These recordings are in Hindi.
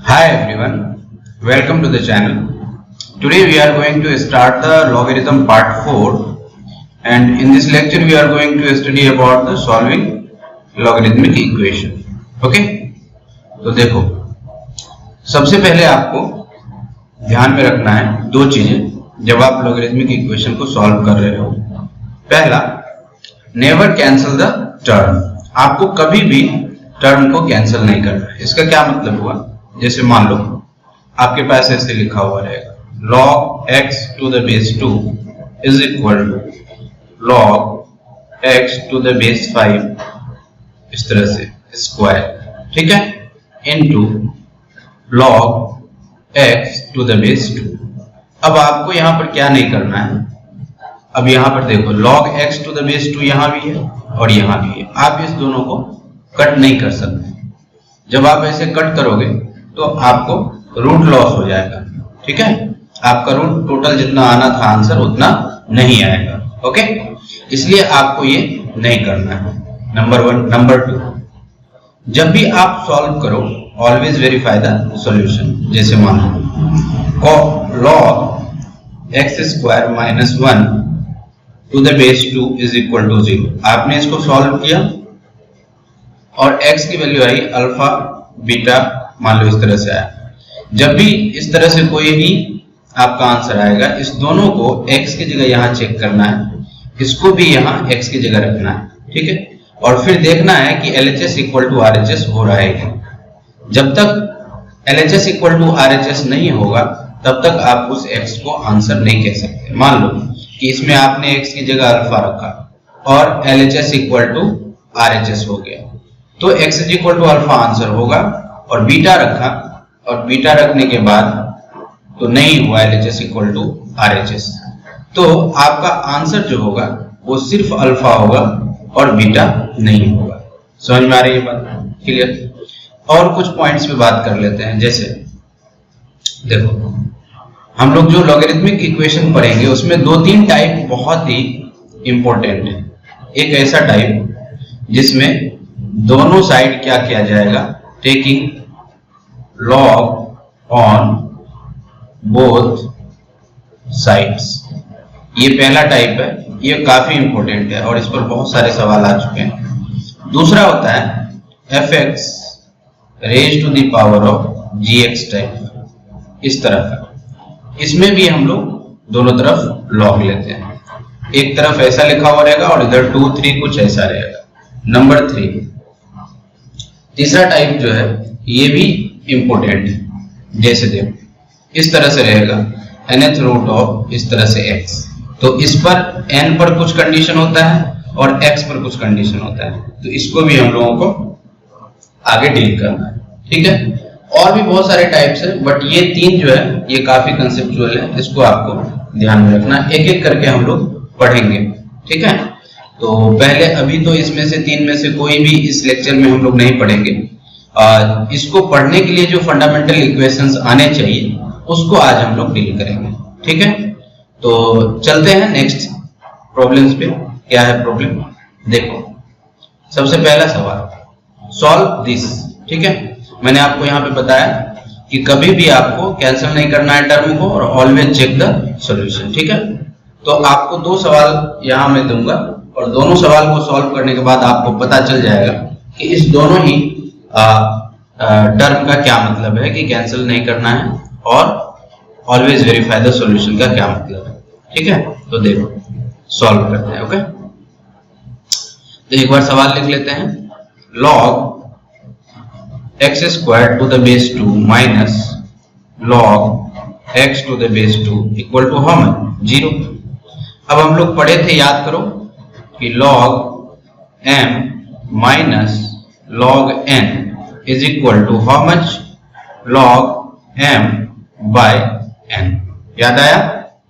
Hi everyone, welcome to the channel. Today we are going to start the logarithm part 4 and in this lecture we are going to study about the solving logarithmic equation. Okay? तो देखो, सबसे पहले आपको ध्यान में रखना है दो चीजें जब आप logarithmic equation को सॉल्व कर रहे हो. पहला, never cancel the term. आपको कभी भी टर्म को कैंसिल नहीं करना है. इसका क्या मतलब हुआ? जैसे मान लो आपके पास ऐसे लिखा हुआ रहेगा log x to the base 2 is equal to log x to the base 5 इस तरह से स्क्वायर, ठीक है, into log x to the base 2. अब आपको यहां पर क्या नहीं करना है. अब यहां पर देखो log x to the base 2 यहां भी है और यहां भी है. आप इस दोनों को कट नहीं कर सकते. जब आप ऐसे कट करोगे तो आपको रूट लॉस हो जाएगा, ठीक है. आपका रूट टोटल जितना आना था आंसर उतना नहीं आएगा. ओके, इसलिए आपको ये नहीं करना है. नंबर 1. नंबर 2, जब भी आप सॉल्व करो ऑलवेज वेरीफाई द सॉल्यूशन. जैसे मान लो log x square minus 1 to the base 2 is equal to 0. आपने इसको सॉल्व किया और x की वैल्यू आई अल्फा बीटा, मान लो इस तरह से आया. जब भी इस तरह से कोई भी आपका आंसर आएगा, इस दोनों को x की जगह यहां चेक करना है, इसको भी यहां x की जगह रखना है, ठीक है. और फिर देखना है कि LHS इक्वल टू RHS हो रहा है. जब तक LHS इक्वल टू RHS नहीं होगा तब तक आप उस x को आंसर नहीं कह सकते. मान लो कि इसमें आपने x की जगह अल्फा रखा और LHS इक्वल टू RHS हो गया, तो x is equal to alpha answer होगा. और बीटा रखा और बीटा रखने के बाद तो नहीं हुआ LHS इक्वल टू RHS, तो आपका आंसर जो होगा वो सिर्फ अल्फा होगा और बीटा नहीं होगा. समझ में आ रही है बात? क्लियर? और कुछ पॉइंट्स पे बात कर लेते हैं. जैसे देखो, हम लोग जो लॉगरिथमिक इक्वेशन पढ़ेंगे उसमें 2-3 टाइप बहुत ही इंपॉर्टेंट है. एक ऐसा टाइप जिसमें दोनों साइड क्या किया जाएगा, taking log on both sides. ये पहला टाइप है, ये काफी इंपॉर्टेंट है और इस पर बहुत सारे सवाल आ चुके हैं. दूसरा होता है fx raise to the power of gx type, इस तरह का. इसमें भी हम लोग दोनों तरफ लॉग लेते हैं. एक तरफ ऐसा लिखा हुआ रहेगा और इधर 2, 3 कुछ ऐसा रहेगा. नंबर 3, तीसरा टाइप जो है ये भी इंपॉर्टेंट है. जैसे देखो इस तरह से रहेगा nth रूट ऑफ इस तरह से x, तो इस पर n पर कुछ कंडीशन होता है और x पर कुछ कंडीशन होता है, तो इसको भी हम लोगों को आगे डील करना है, ठीक है. और भी बहुत सारे टाइप्स है बट ये 3 जो है ये काफी कंसेप्चुअल है, इसको आपको ध्यान में रखना. एक एक करके हम लोग पढ़ेंगे, ठीक है. तो पहले अभी तो इसमें से 3 में से कोई भी इस लेक्चर में हम लोग नहीं पढ़ेंगे. इसको पढ़ने के लिए जो फंडामेंटल इक्वेशंस आने चाहिए उसको आज हम लोग डील करेंगे, ठीक है. तो चलते हैं नेक्स्ट प्रॉब्लम्स पे. क्या है प्रॉब्लम? देखो, सबसे पहला सवाल, सॉल्व दिस, ठीक है. मैंने आपको यहाँ पे बताया कि कभी भी आपको कैंसिल नहीं करना है टर्म को और ऑलवेज चेक द सॉल्यूशन, ठीक है. तो आपको 2 सवाल यहाँ मैं दूंगा और दोनों सवाल को सॉल्व करने के बाद आपको पता चल जाएगा कि इस दोनों ही टर्म का क्या मतलब है कि कैंसिल नहीं करना है और ऑलवेज वेरीफाई द सॉल्यूशन का क्या मतलब है, ठीक है. तो देखो सॉल्व करते हैं. ओके, तो एक बार सवाल लिख लेते हैं. log x square to the base 2 minus log x to the base 2 equal to how much? 0. अब हम लोग पढ़े थे, याद करो, कि log m minus log n is equal to how much? log m by n. याद आया?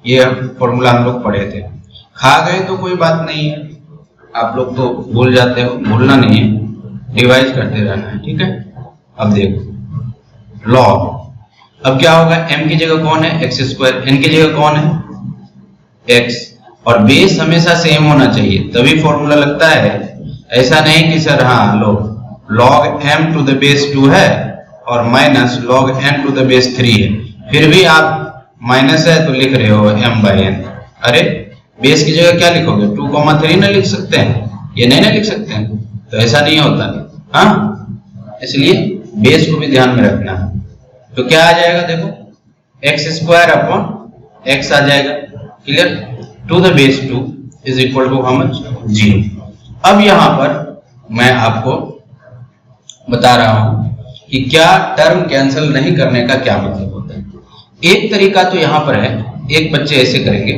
ये फॉर्मूला हम लोग पढ़े थे. खा गए तो कोई बात नहीं है, आप लोग तो भूल जाते हो, भूलना नहीं है, रिवाइज करते रहना है, ठीक है. अब देखो log, अब क्या होगा? m की जगह कौन है? x square. n की जगह कौन है? x. और बेस हमेशा सेम होना चाहिए तभी फॉर्मूला लगता है. ऐसा नहीं कि सर हाँ लो log m to the base 2 है और minus log n to the base 3 है, फिर भी आप माइनस है तो लिख रहे हो m/n। अरे बेस की जगह क्या लिखोगे, 2,3 ना लिख सकते हैं, ये नहीं ना लिख सकते हैं, तो ऐसा नहीं होता। हाँ, इसलिए बेस को भी ध्यान में रखना है। तो क्या आ जाएगा, देखो x² अपॉन x आ जाएगा, clear, to the base 2 is equal to how much, 0। अब यहां पर मैं आपको बता रहा हूं कि क्या टर्म कैंसिल नहीं करने का क्या मतलब होता है। एक तरीका तो यहां पर है, एक बच्चे ऐसे करेंगे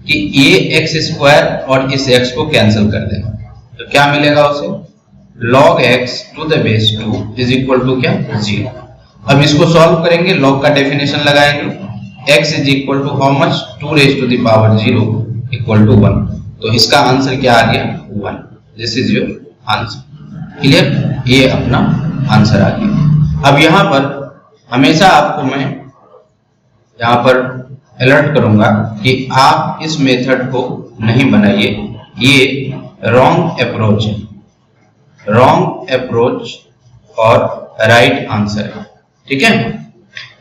कि ये x² और इस x को कैंसिल कर देंगे, तो क्या मिलेगा उसे, log x to the base 2 is equal to क्या, 0। अब इसको सॉल्व करेंगे, log का डेफिनेशन लगाएंगे, x is equal to how much, 2 raise to the power 0 equal to 1। तो इसका आंसर क्या आ गया, 1। This is your answer, clear, ये अपना आंसर आ गया। अब यहां पर हमेशा आपको मैं यहां पर अलर्ट करूंगा कि आप इस मेथड को नहीं बनाइए, ये रॉन्ग अप्रोच है, रॉन्ग अप्रोच और राइट आंसर है, ठीक है।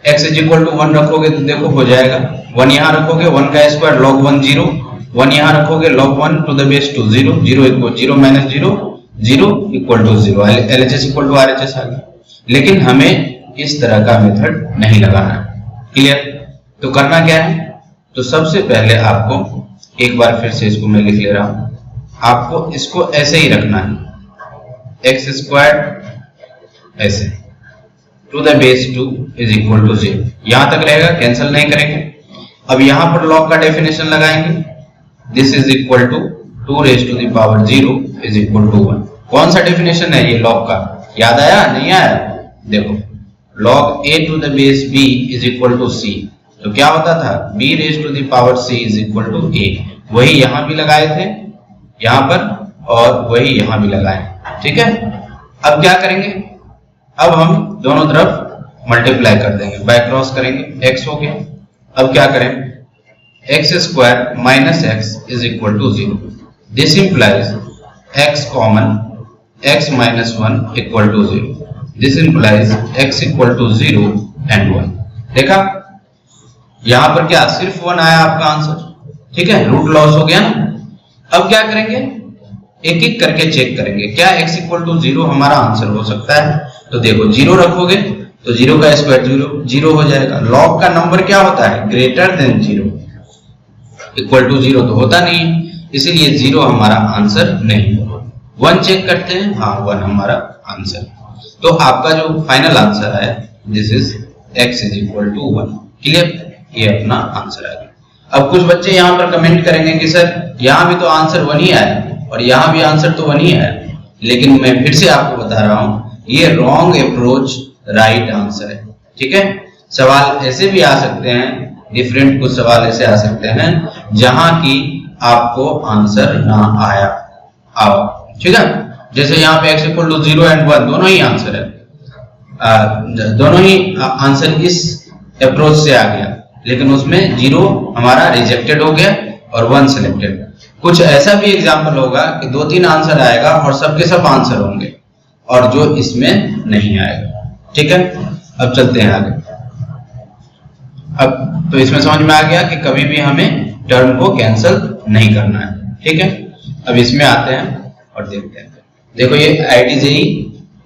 x इज इक्वल टू 1 रखोगे तो देखो हो जाएगा, 1 यहां रखोगे, 1 का स्क्वायर log 1 0, 1 यहां रखोगे log 1 to the base 2 0, 0 equal 0 minus 0 0 equal to 0, LHS equal to RHS आ गया। लेकिन हमें इस तरह का मेथड नहीं लगाना है, क्लियर। तो करना क्या है, तो सबसे पहले आपको एक बार फिर से इसको मैं लिख ले रहा हूं, आपको इसको ऐसे ही रखना है, x² ऐसे to the base 2 is equal to 0, यहां तक रहेगा, कैंसिल नहीं करेंगे। अब यहां पर log का डेफिनेशन लगाएंगे, this is equal to 2 raise to the power 0 is equal to 1। कौन सा डेफिनेशन है ये log का, याद आया नहीं आया, देखो log a to the base b is equal to c, तो क्या होता था, b raise to the power c is equal to a, वही यहां भी लगाए थे यहां पर और वही यहां भी लगाए, ठीक है। अब क्या करेंगे, अब हम दोनों तरफ मल्टीप्लाई कर देंगे, बाय क्रॉस करेंगे, x हो गया। अब क्या करें, x² minus x is equal to 0, this implies x common x minus 1 equal to 0, this implies x equal to 0 and 1। देखा यहां पर क्या सिर्फ 1 आया आपका आंसर, ठीक है, रूट लॉस हो गया ना। अब क्या करेंगे, एक एक करके चेक करेंगे, क्या x इक्वल टू 0 हमारा आंसर हो सकता है। तो देखो 0 रखोगे तो 0 का स्क्वायर 0 हो जाएगा, log का नंबर क्या होता है, ग्रेटर देन 0, इक्वल टू 0 तो होता नहीं, इसीलिए 0 हमारा आंसर नहीं होगा। 1 चेक करते हैं, हाँ 1 हमारा आंसर। तो आपका जो फाइनल आंसर है this is x is equal to 1, clear, ये अपना आंसर आ गया। अब कुछ बच्चे यहाँ पर कमेंट करेंगे कि सर यहाँ भी तो आंसर 1 ही आया और यहाँ भी आंसर तो 1 ही आया, लेकिन मैं फिर से आपको बता रहा हूँ ये रॉन्ग अप्रोच राइट आंसर है, ठीक है। सवाल ऐसे भी आ सकते हैं, डिफरेंट कुछ सवाल ऐसे आ सकते हैं जहां की आपको आंसर ना आया आओ, ठीक है। जैसे यहाँ पे x इक्वल टू 0 एंड 1 दोनों ही आंसर है, दोनों ही आंसर इस अप्रोच से आ गया, लेकिन उसमें 0 हमारा रिजेक्टेड हो गया और 1 सिलेक्टेड। कुछ ऐसा भी एग्जाम्पल होगा कि 2-3 आंसर आएगा और सबके सब आंसर होंगे और जो इसमें नहीं आएगा, ठीक है। अब चलते हैं आगे। अब तो इसमें समझ में आ गया कि कभी भी हमें टर्म को कैंसिल नहीं करना है, ठीक है। अब इसमें आते हैं और देखते हैं। देखो ये IIT-JEE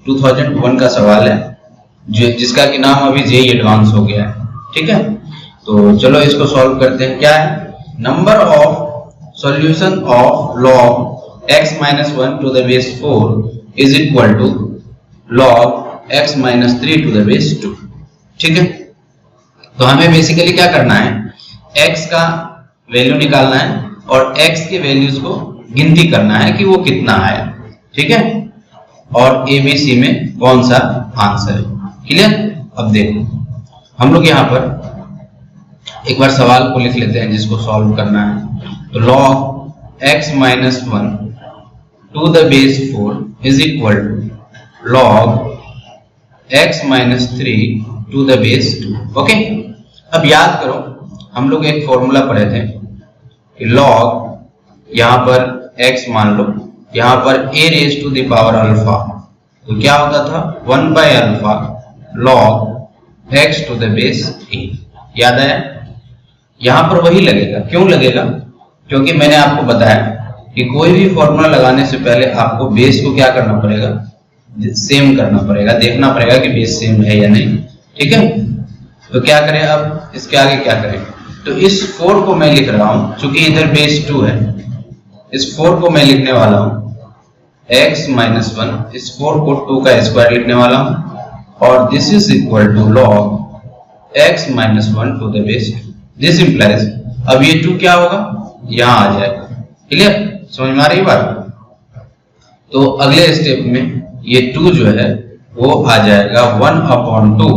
2001 का सवाल है जो जिसका कि नाम अभी JEE एडवांस हो गया है, ठीक है। तो चलो इसको सॉल्व करते हैं। क्या है, number of solution of log x minus 1 to the base 4 is equal to log x minus 3 to the base 2, ठीक है। तो हमें बेसिकली क्या करना है, x का वैल्यू निकालना है और x के वैल्यूज को गिनती करना है कि वो कितना आया, ठीक है, और ABC में कौन सा आंसर है, क्लियर। अब देखो हम लोग यहाँ पर एक बार सवाल को लिख लेते हैं जिसको सॉल्व करना है। तो log x minus 1 to the base 4 is equal to log x minus 3 to the base 2, okay. अब याद करो हम लोग एक फॉर्मूला पढ़े थे कि log यहाँ पर x मान लो, यहाँ पर a raise to the power alpha, तो क्या होता था 1 by alpha log x to the base a। याद आया? यहां पर वही लगेगा। क्यों लगेगा? क्योंकि मैंने आपको बताया कि कोई भी फॉर्मूला लगाने से पहले आपको बेस को क्या करना पड़ेगा, सेम करना पड़ेगा, देखना पड़ेगा कि बेस सेम है या नहीं। ठीक है, तो क्या करें अब इसके आगे क्या करें? तो इस 4 को मैं लिख रहा हूं, चूंकि इधर बेस 2 है, इस 4 को मैं लिखने वाला हूं x माइनस 1, इस 4 को 2 का स्क्वायर लिखने वाला हूं, और this is equal to log x minus 1 to the base 2। This implies, अब ये 2 क्या होगा, यहां आ जाएगा। क्लियर? समझ में आ रही बात? तो अगले स्टेप में ये 2 जो है वो आ जाएगा 1/2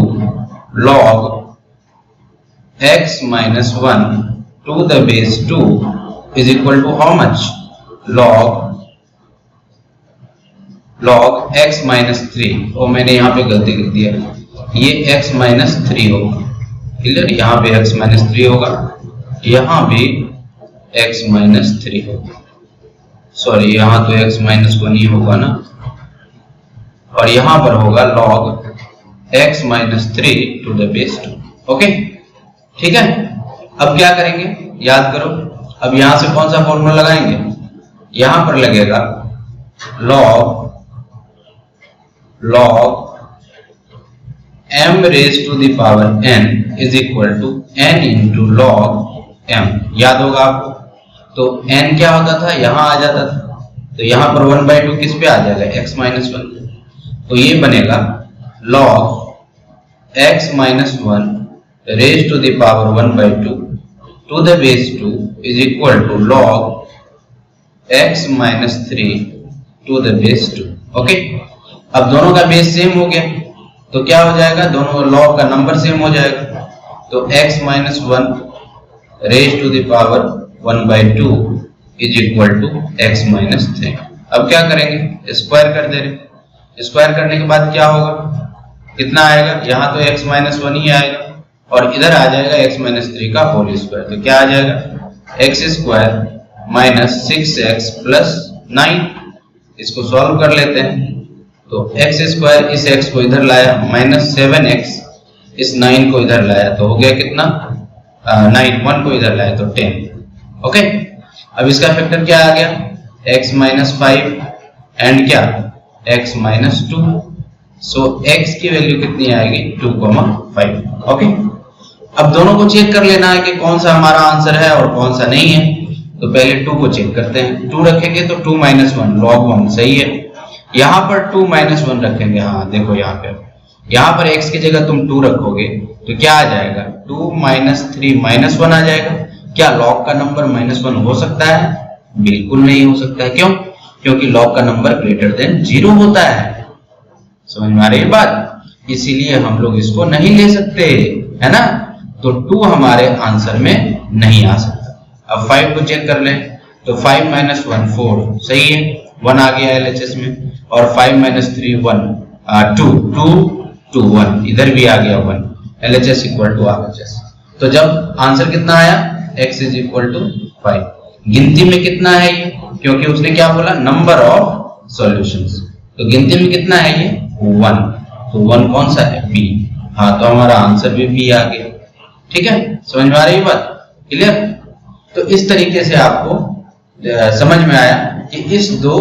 log x minus 1 to the base 2 is equal to how much, log x minus 3। और मैंने यहाँ पे गलती कर दिया, ये x माइनस 3 होगा। क्लियर? यहाँ पे x माइनस 3 होगा, यहाँ भी x माइनस 3 होगा। सॉरी, यहाँ तो x माइनस 1 ही होगा ना, और यहाँ पर होगा log x minus 3 to the base 2। Okay, ठीक है। अब क्या करेंगे, याद करो। अब यहां से कौन सा फॉर्मूला लगाएंगे, यहां पर लगेगा log m raise to the power n is equal to n into log m। याद होगा आपको, तो n क्या होता था, यहां आ जाता था, तो यहां पर 1/2 किस पे आ जाएगा, x माइनस 1। तो ये बनेगा log x minus 1 raise to the power 1/2 to the base 2 is equal to log x minus 3 to the base 2। Okay, अब दोनों का बेस सेम हो गया, तो क्या हो जाएगा, दोनों log का नंबर सेम हो जाएगा। तो x minus 1 raise to the power 1/2 is equal to x minus 3। अब क्या करेंगे, स्क्वायर कर दे रहे। स्क्वायर करने के बाद क्या होगा, कितना आएगा, यहाँ तो x माइनस 1 ही आएगा, और इधर आ जाएगा x माइनस 3 का होल स्क्वायर। तो क्या आ जाएगा, x square minus 6x plus 9। इसको सॉल्व कर लेते हैं। तो x स्क्वायर इस x को इधर लाया, माइनस 7x इस 9 को इधर लाया, तो हो गया कितना, 9, 1 को इधर लाया तो 10। ओके, अब इसका फैक्टर क्या आ गया, x माइनस 5 एंड क्या, x माइनस 2। सो x की वैल्यू कितनी आएगी, 2,5। ओके, अब दोनों को चेक कर लेना है कि कौन सा हमारा आंसर है और कौन सा नहीं है। तो पहले 2 को चेक करते हैं। 2 रखेंगे तो 2 माइनस 1 log 1 सही है। यहाँ पर 2 माइनस 1 रखेंगे, हाँ देखो यहाँ पर x की जगह तुम 2 रखोगे तो क्या आ जाएगा, 2 माइनस 3 माइनस 1 आ जाएगा। क्या log का नंबर माइनस 1 हो सकता है? बिल्कुल नहीं हो सकता है। क्यों? क्योंकि log का नंबर ग्रेटर देन 0 होता है। समझ में आ रही है बात? इसीलिए हम लोग इसको नहीं ले सकते, है ना। तो 2 हमारे आंसर में नहीं आ सकता। अब 5 को चेक कर लें, तो 5 माइनस 1 4 सही है, 1 आ गया LHS में, और 5 माइनस 3 1 2 2 2 1 इधर भी आ गया 1, LHS इक्वल टू RHS। तो जब आंसर कितना आया, x इज इक्वल टू 5। गिनती में कितना है ये, क्योंकि उसने क्या बोला, नंबर ऑफ सॉल्यूशंस। तो गिनती में कितना है ये, 1। तो 1 कौन सा है, B। हाँ, तो हमारा आंसर भी B आ गया। ठीक है, समझ में आ रही बात, क्लियर। तो इस तरीके से आपको समझ में आया कि इस 2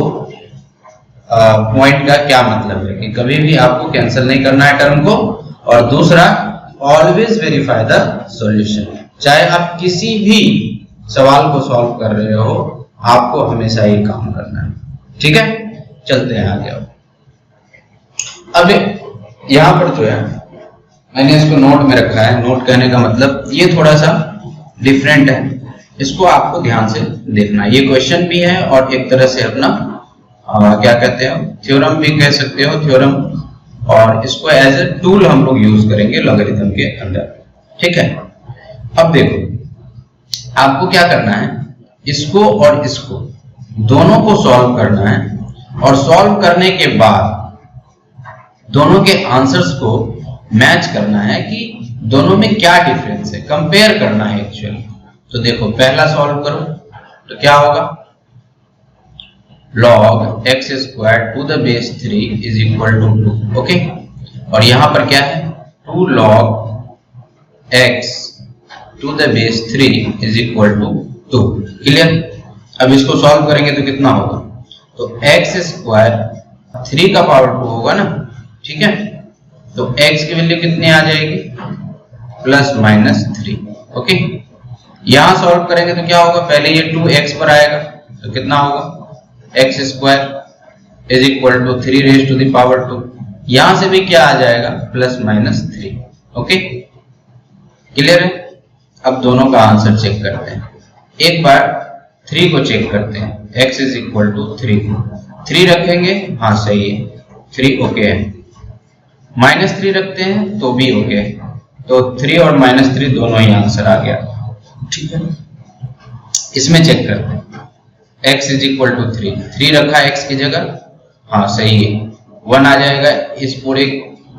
पॉइंट का क्या मतलब है, कि कभी भी आपको कैंसिल नहीं करना है टर्म को, और दूसरा ऑलवेज वेरीफाई द सॉल्यूशन। चाहे आप किसी भी सवाल को सॉल्व कर रहे हो, आपको हमेशा ये काम करना है। ठीक है, चलते हैं आगे। अब यहां पर जो है मैंने इसको नोट में रखा है। नोट कहने का मतलब ये थोड़ा सा डिफरेंट है, इसको आपको ध्यान से देखना। ये क्वेश्चन भी है और एक तरह से अपना क्या कहते हो, थ्योरम भी कह सकते हो, थ्योरम, और इसको एज ए टूल हम लोग यूज करेंगे लॉगरिथम के अंदर। ठीक है, अब देखो आपको क्या करना है, इसको और इसको दोनों को सॉल्व करना है, और सॉल्व करने के बाद दोनों के आंसर्स को मैच करना है कि दोनों में क्या डिफरेंस है, कंपेयर करना है एक्चुअली। तो देखो पहला सॉल्व करो तो क्या होगा, log x square to the base 3 is equal to 2। Okay, और यहां पर क्या है, 2 log x to the base 3 is equal to 2। Clear? अब इसको सॉल्व करेंगे तो कितना होगा? तो x स्क्वायर 3 का पावर 2 होगा ना, ठीक है? तो x की वैल्यू कितनी आ जाएगी? Plus minus 3। ओके, यहां सॉल्व करेंगे तो क्या होगा? पहले ये 2x पर आएगा तो कितना होगा? x square is equal to 3 raise to the power 2। यहां से भी क्या आ जाएगा? Plus minus 3। ओके, क्लियर है? अब दोनों का आंसर चेक करते हैं। एक बार 3 को चेक करते हैं। x इज इक्वल टू 3 रखेंगे, हाँ सही है, 3 ओके है। माइनस 3 रखते हैं तो भी ओके है, तो 3 और माइनस 3 दोनों ही आंसर आ गया, ठीक है? इसमें चेक करते हैं। x इज इक्वल टू 3 रखा है x की जगह, हाँ सही है, 1 आ जाएगा। इस पूरे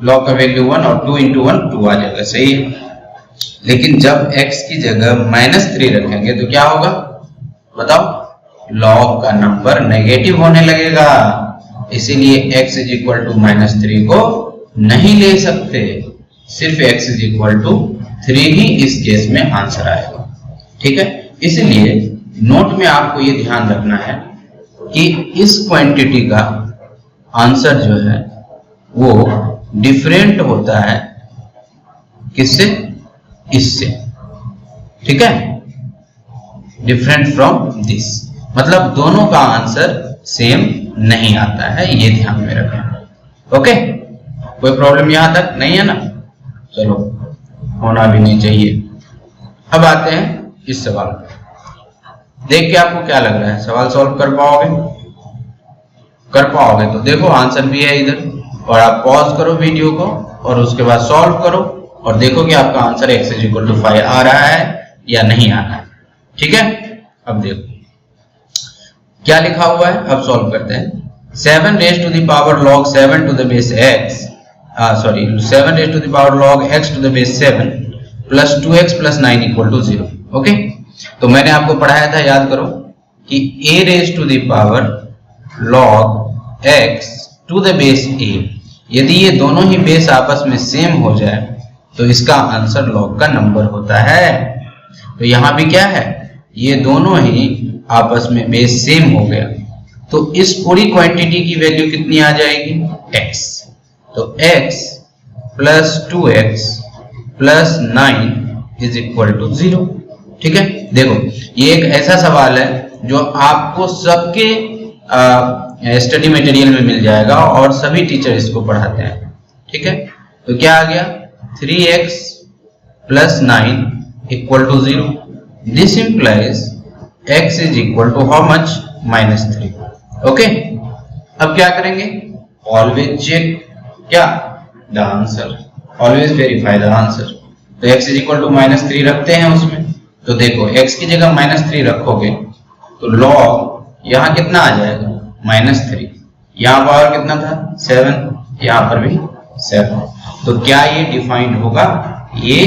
लॉग का वैल्यू 1 और 2 इंटू 1 2 आ जाएगा, सही है। लेकिन जब x की जगह माइनस 3 रखेंगे तो क्या होगा बताओ? लॉग का नंबर नेगेटिव होने लगेगा, इसीलिए x is equal to minus 3 को नहीं ले सकते, सिर्फ x इज इक्वल टू 3 ही इस केस में आंसर आएगा, ठीक है? इसलिए नोट में आपको ये ध्यान रखना है कि इस क्वांटिटी का आंसर जो है वो डिफरेंट होता है किससे? इससे, ठीक है? डिफरेंट फ्रॉम दिस, मतलब दोनों का आंसर सेम नहीं आता है, ये ध्यान में रखना। ओके, कोई प्रॉब्लम यहां तक नहीं है ना? चलो, होना भी नहीं चाहिए। अब आते हैं इस सवाल पर। देख के आपको क्या लग रहा है? सवाल सॉल्व कर पाओगे? कर पाओगे तो देखो आंसर भी है इधर, और आप पॉज करो वीडियो को और उसके बाद सॉल्व करो और देखो कि आपका answer x is equal to 5 आ रहा है या नहीं आ रहा है, ठीक है? अब देखो क्या लिखा हुआ है, अब सॉल्व करते हैं। 7 raise to the power log 7 to the base x, 7 raise to the power log x to the base 7 plus 2x plus 9 equal to 0। Okay, तो मैंने आपको पढ़ाया था, याद करो, कि a raise to the power log x to the base a, यदि ये दोनों ही बेस आपस में सेम हो जाए तो इसका आंसर लॉग का नंबर होता है। तो यहां भी क्या है? ये दोनों ही आपस में बेस सेम हो गया, तो इस पूरी क्वांटिटी की वैल्यू कितनी आ जाएगी? x। तो x plus 2x plus 9 is equal to 0, ठीक है? देखो, ये एक ऐसा सवाल है जो आपको सबके स्टडी मटेरियल में मिल जाएगा और सभी टीचर इसको पढ़ाते हैं, ठीक है? तो क्या आ गया? 3x plus 9 equal to 0। This implies x is equal to how much? Minus 3। Okay, अब क्या करेंगे? ऑलवेज चेक क्या? The answer, always verify the answer. तो x is equal to minus 3 रखते हैं उसमें, तो देखो x की जगह माइनस 3 रखोगे तो लॉग यहाँ कितना आ जाएगा? माइनस 3। यहाँ पावर कितना था? 7, यहाँ पर भी 7। तो क्या ये डिफाइंड होगा? ये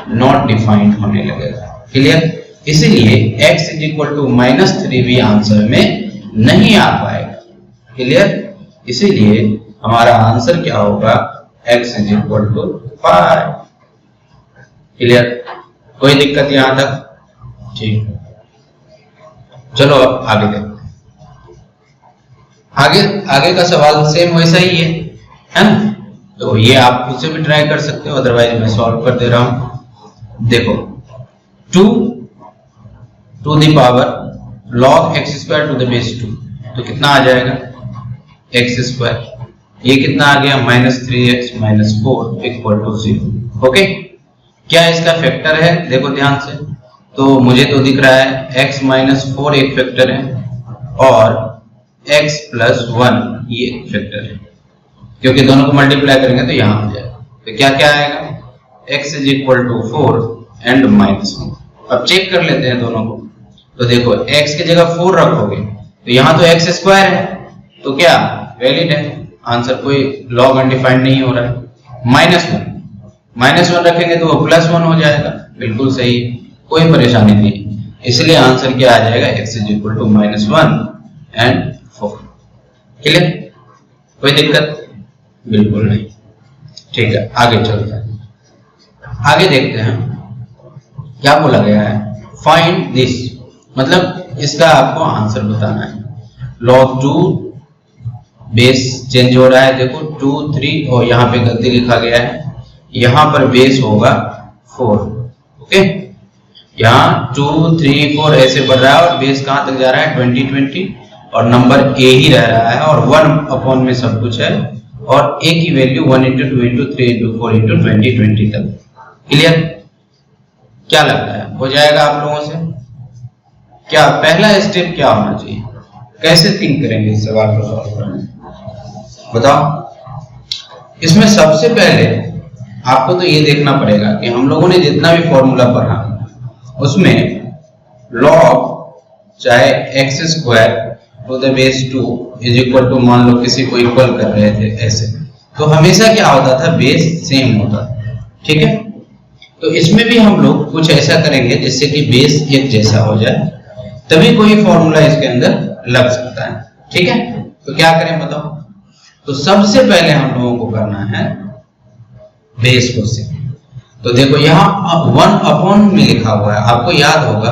नॉट डिफाइंड होने लगेगा, क्लियर? इसीलिए x is equal to minus 3 भी आंसर में नहीं आ पाएगा, क्लियर? इसीलिए हमारा आंसर क्या होगा? x is equal to 5, clear? कोई दिक्कत यहां तक? ठीक, चलो अब आगे देखते हैं। आगे का सवाल सेम वैसा ही है ना? तो ये आप खुद से भी ट्राई कर सकते हो, अदरवाइज मैं सॉल्व कर दे रहा हूं। देखो, 2 to the power log x square to the base 2, तो कितना आ जाएगा? x स्क्वायर, ये कितना आ गया? Minus 3x minus 4 equal to 0। Okay, क्या इसका फैक्टर है? देखो ध्यान से, तो मुझे तो दिख रहा है x माइनस 4 एक फैक्टर है और x प्लस 1 ये एक फैक्टर है, क्योंकि दोनों को मल्टीप्लाई करेंगे तो यहां आ जाएगा। तो क्या क्या आएगा? x is equal to 4 and minus 1। अब चेक कर लेते हैं दोनों को। तो देखो, x की जगह 4 रखोगे तो यहाँ तो x स्क्वायर है, तो क्या वैलिड है आंसर, कोई लॉग अनडिफाइंड नहीं हो रहा है। माइनस 1 रखेंगे तो वो प्लस 1 हो जाएगा, बिल्कुल सही, कोई परेशानी नहीं। इसलिए आंसर क्या आ जाएगा? x is equal to minus 1 and 4, clear? कोई दिक्कत? बिल्कुल नहीं, ठीक है? आगे चलते हैं। आगे देखते हैं क्या बोला गया है, फाइंड दिस, मतलब इसका आपको आंसर बताना है। log 2 बेस चेंज हो रहा है, देखो 2 3 और यहाँ पे गलती लिखा गया है, यहाँ पर बेस होगा 4। ओके, यहाँ 2 3 4 ऐसे बढ़ रहा है और बेस कहाँ तक जा रहा है 20 20 और नंबर a ही रह रहा है और 1 अपॉन में सब कुछ है और a की वैल्यू 1 × 2 × 3 × 4 × 20 20 तक। क्लियर? क्या लगता है हो जाएगा आप लोगों से? क्या पहला स्टेप क्या होना चाहिए, कैसे थिंक करेंगे इस सवाल को सॉल्व करने, बताओ। इसमें सबसे पहले आपको तो ये देखना पड़ेगा कि हम लोगों ने जितना भी फॉर्मूला पढ़ा उसमें log चाहे x² to the base 2 is equal to, मान लो किसी को इक्वल कर रहे थे ऐसे, तो हमेशा क्या होता था, बेस सेम होता था। ठीक है, तो इसमें भी हम लोग कुछ ऐसा करेंगे जिससे कि बेस एक जैसा हो जाए, तभी कोई फॉर्मूला इसके अंदर लग सकता है। ठीक है, तो क्या करें बताओ। तो सबसे पहले हम लोगों को करना है बेस को से, तो देखो यहाँ 1 अपॉन में लिखा हुआ है, आपको याद होगा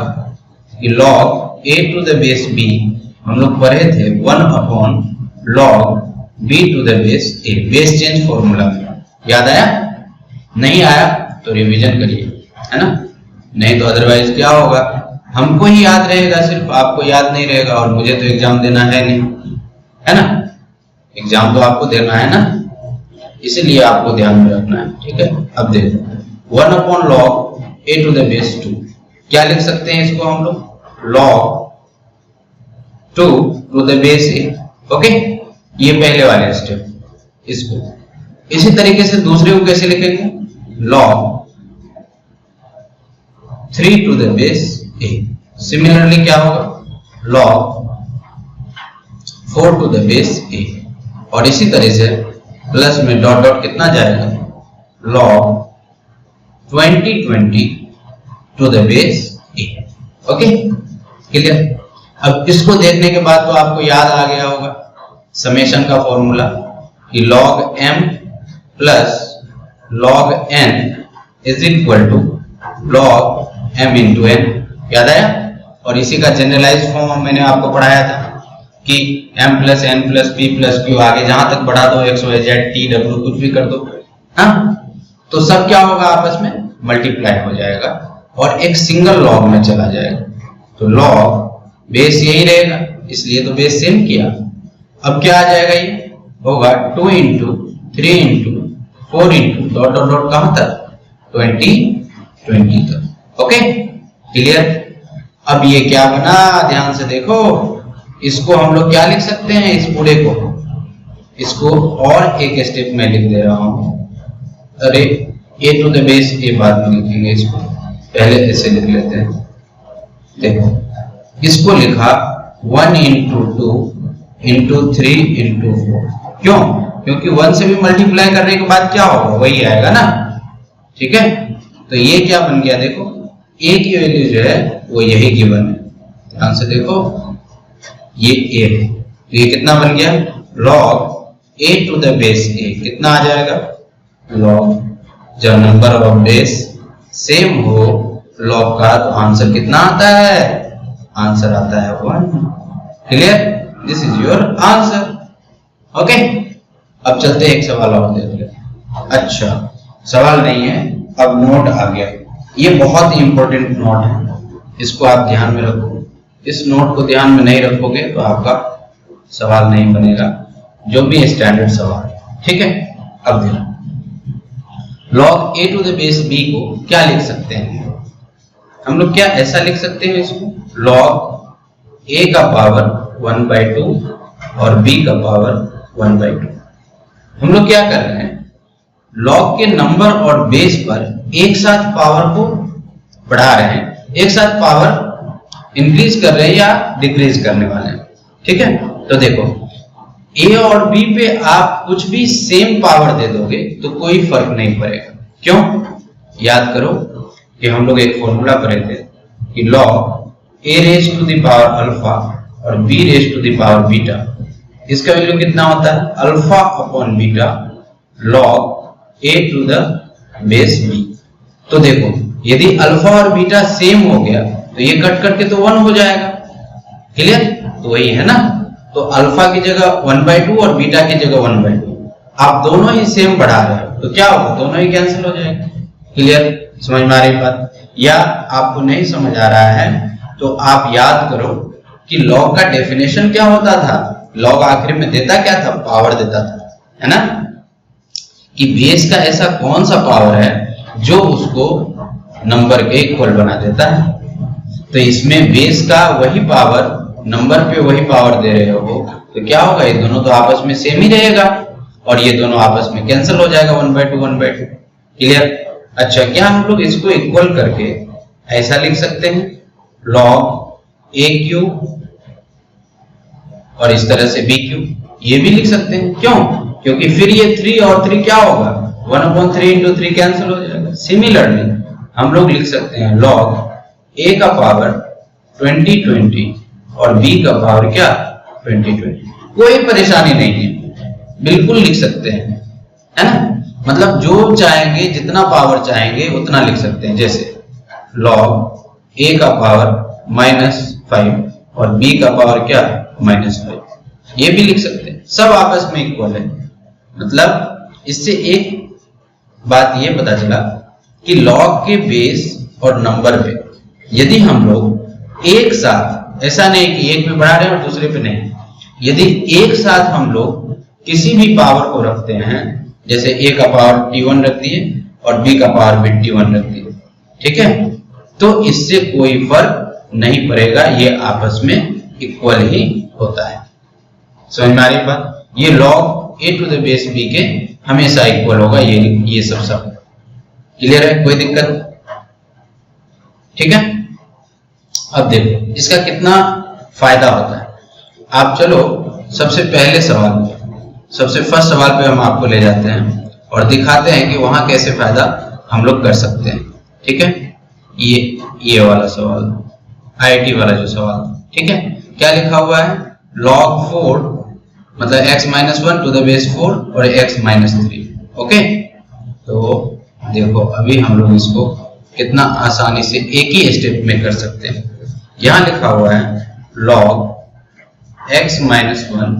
कि log a to the base b हम लोग पढ़े थे 1 upon log b to the base a, base change formula में। याद आया? नहीं आया तो रिवीजन करिए, है ना, नहीं तो अदरवाइज क्या होगा, हमको ही याद रहेगा सिर्फ, आपको याद नहीं रहेगा और मुझे तो एग्जाम देना है नहीं, है ना, एग्जाम तो आपको देना है ना, इसीलिए आपको ध्यान में रखना है। ठीक है, अब देखो 1 upon log a to the base 2, क्या लिख सकते हैं इसको हम लोग, log 2 to the base a। Okay, ये पहले वाले स्टेप। इसको इसी तरीके से दूसरे को कैसे लिखेंगे, log 3 to the base a। Similarly क्या होगा, log 4 to the base a, और इसी तरह से प्लस में डॉट डॉट कितना जाएगा, log 20 20 to the base a। Okay, clear? अब इसको देखने के बाद तो आपको याद आ गया होगा समेशन का फॉर्मूला कि log m plus log n is equal to log m into n। याद आया? और इसी का जनरलाइज फॉर्म मैंने आपको पढ़ाया था कि m plus n plus p plus q, आगे जहां तक बढ़ा दो x y z t w कुछ भी कर दो, हाँ, तो सब क्या होगा, आपस में मल्टीप्लाई हो जाएगा और एक सिंगल लॉग में चला जाएगा। तो लॉग बेस यही रहेगा, इसलिए तो बेस सेम किया। अब क्या आ जाएगा, ये होगा 2 × 3 × 4 × डॉट डॉट डॉट कहां तक, 20 20 तक। Okay, clear? अब ये क्या बना, ध्यान से देखो, इसको हम लोग क्या लिख सकते हैं, इस पूरे को, इसको और एक स्टेप में लिख दे रहा हूं। अरे a to the base a बाद में लिखेंगे, इसको पहले ऐसे लिख लेते हैं। देखो इसको लिखा 1 × 2 × 3 × 4, क्यों? क्योंकि 1 से भी मल्टीप्लाई करने के बाद क्या होगा, वही आएगा ना। ठीक है, तो ये क्या बन गया, देखो a की वैल्यू जो है वो यही गिवन है, ध्यान से देखो, ये a है, तो ये कितना बन गया, log a to the base a, कितना आ जाएगा, log, जब नंबर ऑफ बेस सेम हो log का तो आंसर कितना आता है, आंसर आता है 1। Clear? This is your answer. Okay, अब चलते हैं एक सवाल और देख लेते। अच्छा, सवाल नहीं है, अब नोट आ गया, ये बहुत ही इंपॉर्टेंट नोट है, इसको आप ध्यान में रखो। इस नोट को ध्यान में नहीं रखोगे तो आपका सवाल नहीं बनेगा, जो भी स्टैंडर्ड सवाल। ठीक है, अब देखो log a to the base b को क्या लिख सकते हैं हम लोग, क्या ऐसा लिख सकते हैं इसको, log a का पावर 1/2 और b का पावर 1/2। हम लोग क्या कर रहे हैं, log के नंबर और बेस पर एक साथ पावर को बढ़ा रहे हैं, एक साथ पावर इंक्रीज कर रहे हैं या डिक्रीज करने वाले हैं। ठीक है, तो देखो a और b पे आप कुछ भी सेम पावर दे दोगे तो कोई फर्क नहीं पड़ेगा। क्यों? याद करो कि हम लोग एक फॉर्मूला पढ़े थे कि log a raise to the power alpha और b raise to the power beta, इसका वैल्यू कितना होता है, alpha upon beta log a to the base b। तो देखो यदि अल्फा और बीटा सेम हो गया तो ये कट करके तो 1 हो जाएगा। क्लियर? तो वही है ना, तो अल्फा की जगह 1/2 और बीटा की जगह 1/2। आप दोनों ही सेम बढ़ा रहे हो तो क्या होगा, दोनों ही कैंसिल हो जाएंगे। क्लियर? समझ में आ रही बात? या आपको नहीं समझ आ रहा है तो आप याद करो कि लॉग का डेफिनेशन क्या होता था। लॉग आखिर में देता क्या था, पावर देता था, है ना, कि बेस का ऐसा कौन सा पावर है जो उसको नंबर के इक्वल बना देता है। तो इसमें बेस का वही पावर नंबर पे वही पावर दे रहे हो तो क्या होगा, ये दोनों तो आपस में सेम ही रहेगा और ये दोनों आपस में कैंसिल हो जाएगा 1/2 1/2। क्लियर? अच्छा, क्या हम लोग इसको इक्वल करके ऐसा लिख सकते हैं, log a क्यूब और इस तरह से b क्यूब, ये भी लिख सकते हैं। क्यों? क्योंकि फिर ये 3 और 3 क्या होगा, 1/3 into 3 कैंसिल हो जाएगा। सिमिलरली हम लोग लिख सकते हैं log a का पावर 20 और b का पावर क्या 20। कोई परेशानी नहीं है, बिल्कुल लिख सकते हैं, है ना। मतलब जो चाहेंगे, जितना पावर चाहेंगे उतना लिख सकते हैं। जैसे log a का पावर -5 और b का पावर क्या -5, ये भी लिख सकते हैं। सब आपस में इक्वल है। मतलब इससे एक बात ये पता चला कि log के बेस और नंबर पे यदि हम लोग एक साथ, ऐसा नहीं कि एक पे बढ़ा रहे हैं और दूसरे पे नहीं, यदि एक साथ हम लोग किसी भी पावर को रखते हैं, जैसे a का पावर t1 रख दिए और b का पावर भी t1 रख दिए, ठीक है, तो इससे कोई फर्क नहीं पड़ेगा, ये आपस में इक्वल ही होता है। समझ में आ रही बात? ये log a to the base b के हमेशा इक्वल होगा, ये सब क्लियर है, कोई दिक्कत? ठीक है। अब देखो इसका कितना फायदा होता है। आप चलो सबसे पहले सवाल, सबसे फर्स्ट सवाल पे हम आपको ले जाते हैं और दिखाते हैं कि वहां कैसे फायदा हम लोग कर सकते हैं। ठीक है, ये वाला सवाल, आईआईटी वाला जो सवाल, ठीक है, क्या लिखा हुआ है, log 4 मतलब x-1 to the base 4 और x-3। ओके, तो देखो अभी हम लोग इसको कितना आसानी से एक ही स्टेप में कर सकते हैं। यहां लिखा हुआ है log x-1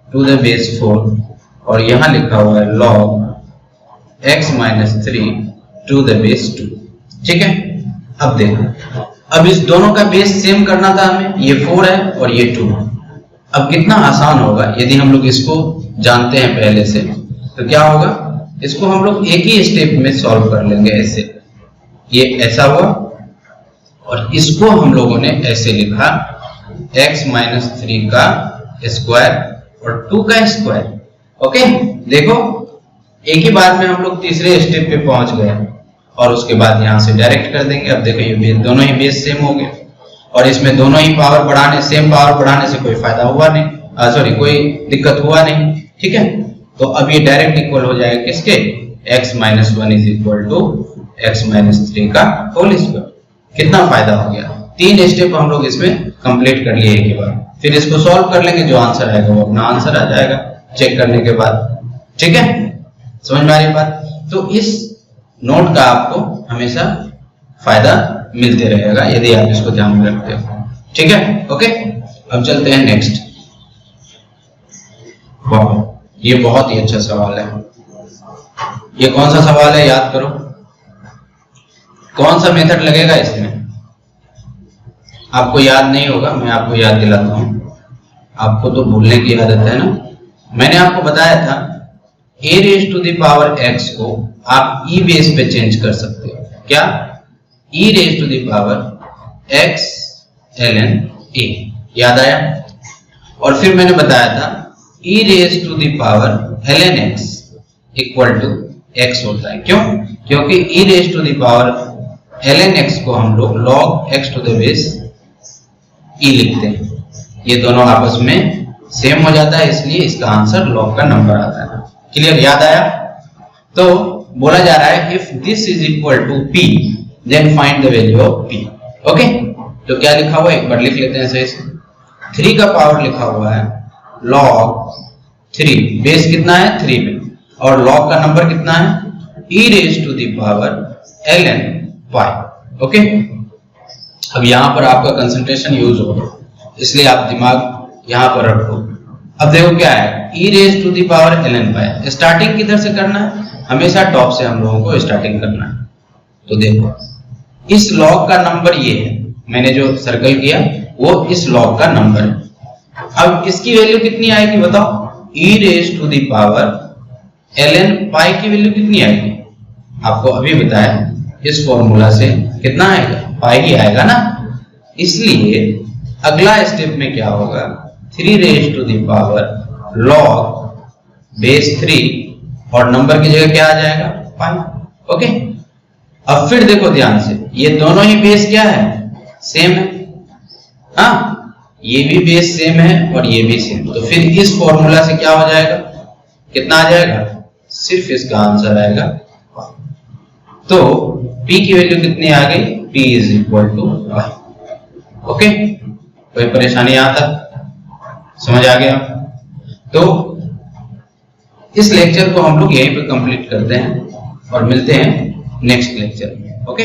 to the base 4 और यहां लिखा हुआ है log x-3 to the base 2। ठीक है, अब देखो, अब इस दोनों का बेस सेम करना था हमें, ये 4 है और ये 2 है। अब कितना आसान होगा यदि हम लोग इसको जानते हैं पहले से, तो क्या होगा, इसको हम लोग एक ही स्टेप में सॉल्व कर लेंगे। ऐसे ये ऐसा हुआ और इसको हम लोगों ने ऐसे लिखा x-3 का स्क्वायर और 2 का स्क्वायर। ओके, देखो एक ही बार में हम लोग तीसरे स्टेप पे पहुंच गए और उसके बाद यहां से डायरेक्ट कर देंगे। अब देखो ये दोनों ही बेस सेम हो गए और इसमें दोनों ही पावर बढ़ाने, सेम पावर बढ़ाने से कोई फायदा हुआ नहीं, सॉरी कोई दिक्कत हुआ नहीं। ठीक है, तो अब ये डायरेक्ट इक्वल हो जाएगा किसके, x-1 is equal to x-3 का होल स्क्वायर। कितना फायदा हो गया, 3 स्टेप हम लोग इसमें कंप्लीट कर लिए एक बार, फिर इसको सॉल्व कर लेंगे, जो आंसर आएगा वो अपना आंसर आ जाएगा चेक करने के बाद। ठीक है, समझ में आ रही बात? तो इस नोट का आपको हमेशा फायदा मिलते रहेगा यदि आप इसको ध्यान में रखते हो। ठीक है, ओके, अब चलते हैं नेक्स्ट। वाह, ये बहुत ही अच्छा सवाल है। ये कौन सा सवाल है, याद करो, कौन सा मेथड लगेगा इसमें? आपको याद नहीं होगा, मैं आपको याद दिलाता हूं, आपको तो भूलने की आदत है ना। मैंने आपको बताया था a raise to the power x को आप e बेस पे चेंज कर सकते हो। क्या, e raise to the power x ln a, याद आया? और फिर मैंने बताया था e raise to the power ln x equal to x होता है। क्यों? क्योंकि e raise to the power ln x को हम लोग log x to the base e लिखते हैं, ये दोनों आपस में सेम हो जाता है, इसलिए इसका आंसर log का नंबर आता है। क्लियर, याद आया? तो बोला जा रहा है if this is equal to p then find the value of p। Okay, तो क्या लिखा हुआ है एक बार लिख लेते हैं सही से। 3 का पावर लिखा हुआ है log 3, बेस कितना है 3 में, और log का नंबर कितना है e raise to the power ln pi. Okay, अब यहां पर आपका कंसंट्रेशन यूज होगा, इसलिए आप दिमाग यहां पर रखो। अब देखो क्या है, e raise to the power ln pi. Starting किधर से करना है, हमेशा टॉप से हम लोगों को स्टार्टिंग करना है। तो देखो इस लॉग का नंबर ये है, मैंने जो सर्कल किया वो इस लॉग का नंबर है। अब इसकी वैल्यू कितनी आएगी बताओ, e raise to the power ln pi की वैल्यू कितनी आएगी, आपको अभी बताया इस फॉर्मूला से कितना आएगा, पाई ही आएगा ना। इसलिए अगला स्टेप में क्या होगा, 3 raise to the power log base 3 और नंबर की जगह क्या आ जाएगा, पाई। ओके, अब फिर देखो ध्यान से, ये दोनों ही बेस क्या है, सेम है। हाँ, ये भी बेस सेम है और ये भी सेम, तो फिर इस फॉर्मूला से क्या हो जाएगा, कितना आ जाएगा, सिर्फ इसका आंसर आएगा। तो P की वैल्यू कितनी आ गई, P is equal to y. Okay, कोई परेशानी यहां तक समझ आ गया। तो इस लेक्चर को हम लोग यहीं पे कंप्लीट करते हैं और मिलते हैं नेक्स्ट लेक्चर में। ओके।